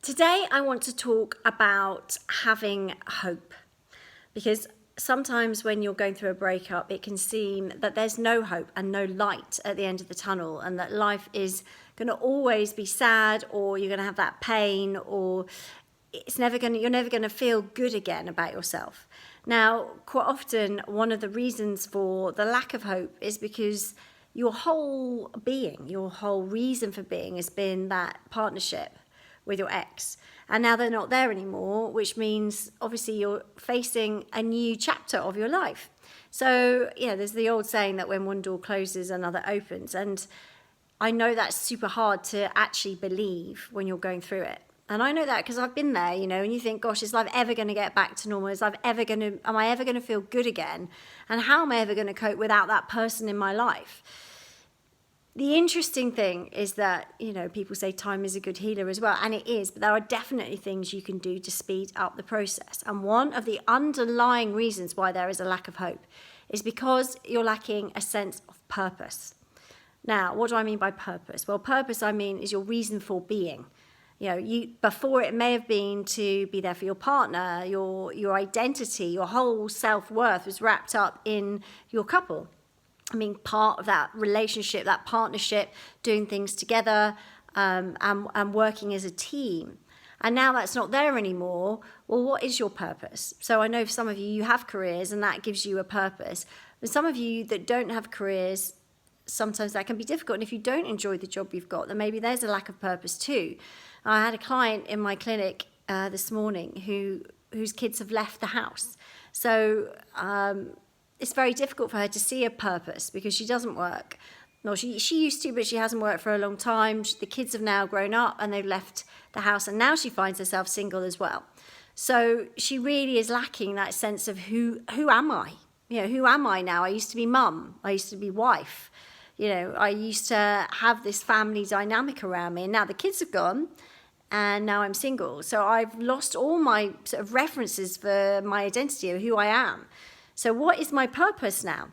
Today I want to talk about having hope, because sometimes when you're going through a breakup it can seem that there's no hope and no light at the end of the tunnel, and that life is going to always be sad, or you're going to have that pain, or you're never going to feel good again about yourself. Now, quite often one of the reasons for the lack of hope is because your whole being, your whole reason for being has been that partnership with your ex, and now they're not there anymore, which means obviously you're facing a new chapter of your life. So there's the old saying that when one door closes another opens, and I know that's super hard to actually believe when you're going through it. And I know that because I've been there, and you think, gosh, is life ever going to get back to normal? Am I ever going to feel good again? And how am I ever going to cope without that person in my life? The interesting thing is that, people say time is a good healer as well, and it is, but there are definitely things you can do to speed up the process. And one of the underlying reasons why there is a lack of hope is because you're lacking a sense of purpose. Now, what do I mean by purpose? Well, purpose, is your reason for being. Before it may have been to be there for your partner, your identity, your whole self-worth was wrapped up in your couple. Part of that relationship, that partnership, doing things together, and working as a team. And now that's not there anymore. Well, what is your purpose? So I know for some of you have careers and that gives you a purpose. But some of you that don't have careers, sometimes that can be difficult. And if you don't enjoy the job you've got, then maybe there's a lack of purpose too. I had a client in my clinic this morning whose kids have left the house. So it's very difficult for her to see a purpose because she doesn't work. No, she used to, but she hasn't worked for a long time. The kids have now grown up and they've left the house, and now she finds herself single as well. So she really is lacking that sense of who am I? Who am I now? I used to be mum. I used to be wife. I used to have this family dynamic around me, and now the kids have gone, and now I'm single. So I've lost all my sort of references for my identity of who I am. So what is my purpose now?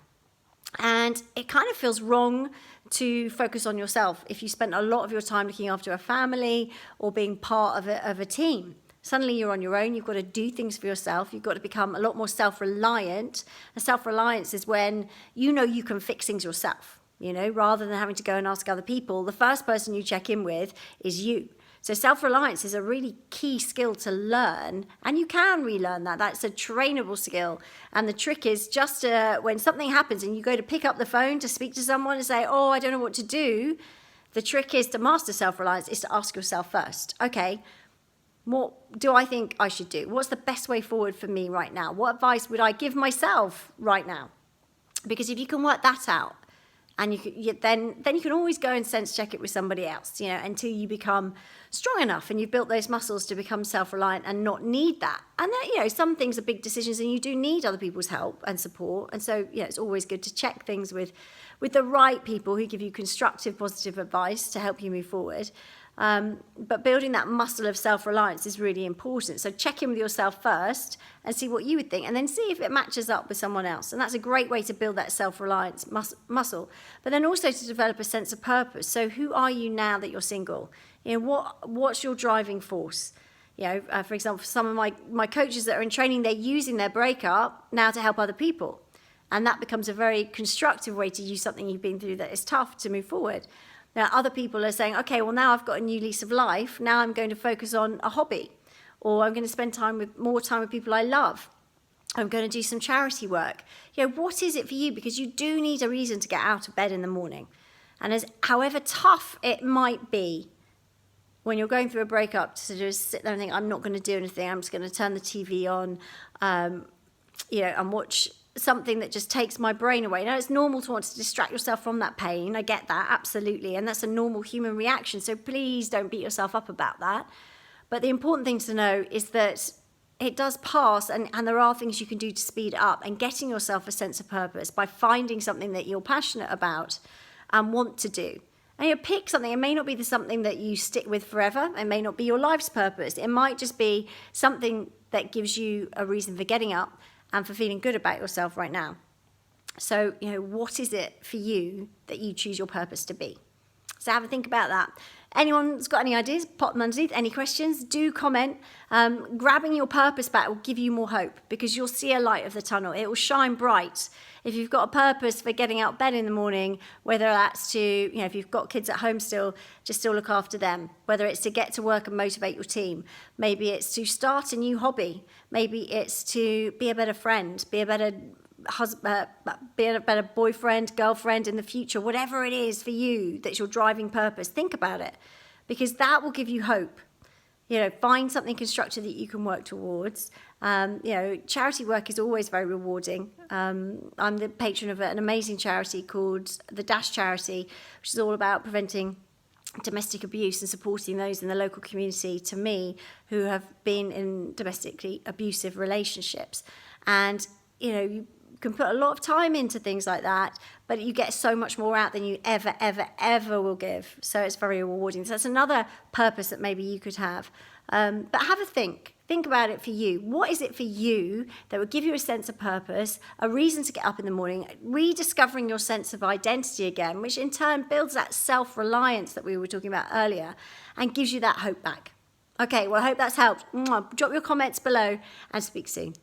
And it kind of feels wrong to focus on yourself if you spent a lot of your time looking after a family or being part of a team. Suddenly you're on your own. You've got to do things for yourself. You've got to become a lot more self-reliant. And self-reliance is when you can fix things yourself, rather than having to go and ask other people. The first person you check in with is you. So self-reliance is a really key skill to learn, and you can relearn that. That's a trainable skill. And the trick is just when something happens and you go to pick up the phone to speak to someone and say, oh, I don't know what to do, the trick is to master self-reliance is to ask yourself first, okay, what do I think I should do? What's the best way forward for me right now? What advice would I give myself right now? Because if you can work that out, and then you can always go and sense check it with somebody else, until you become strong enough and you've built those muscles to become self-reliant and not need that. And then, some things are big decisions and you do need other people's help and support. And so, it's always good to check things with the right people who give you constructive, positive advice to help you move forward. But building that muscle of self-reliance is really important. So check in with yourself first and see what you would think, and then see if it matches up with someone else. And that's a great way to build that self-reliance muscle. But then also to develop a sense of purpose. So who are you now that you're single? What's your driving force? For example, for some of my coaches that are in training, they're using their breakup now to help other people. And that becomes a very constructive way to use something you've been through that is tough to move forward. Now, other people are saying, okay, well, now I've got a new lease of life. Now I'm going to focus on a hobby, or I'm going to spend more time with people I love. I'm going to do some charity work. What is it for you? Because you do need a reason to get out of bed in the morning. And however tough it might be when you're going through a breakup to just sit there and think, I'm not going to do anything. I'm just going to turn the TV on, and watch something that just takes my brain away. Now, it's normal to want to distract yourself from that pain. I get that, absolutely. And that's a normal human reaction. So please don't beat yourself up about that. But the important thing to know is that it does pass, and there are things you can do to speed up, and getting yourself a sense of purpose by finding something that you're passionate about and want to do. And pick something. It may not be something that you stick with forever. It may not be your life's purpose. It might just be something that gives you a reason for getting up and for feeling good about yourself right now. So, what is it for you that you choose your purpose to be? So have a think about that. Anyone's got any ideas, pop them underneath. Any questions, do comment. Grabbing your purpose back will give you more hope because you'll see a light of the tunnel. It will shine bright. If you've got a purpose for getting out of bed in the morning, whether that's to, if you've got kids at home still, just still look after them. Whether it's to get to work and motivate your team. Maybe it's to start a new hobby. Maybe it's to be a better friend, be a better husband, be a better boyfriend, girlfriend in the future. Whatever it is for you that's your driving purpose, think about it because that will give you hope. Find something constructive that you can work towards. Charity work is always very rewarding. I'm the patron of an amazing charity called the Dash Charity, which is all about preventing domestic abuse and supporting those in the local community, to me, who have been in domestically abusive relationships. And, you can put a lot of time into things like that, but you get so much more out than you ever will give. So it's very rewarding. So that's another purpose that maybe you could have. But have a think. Think about it for you. What is it for you that would give you a sense of purpose, a reason to get up in the morning, rediscovering your sense of identity again, which in turn builds that self-reliance that we were talking about earlier and gives you that hope back. Okay, well, I hope that's helped. Drop your comments below and speak soon.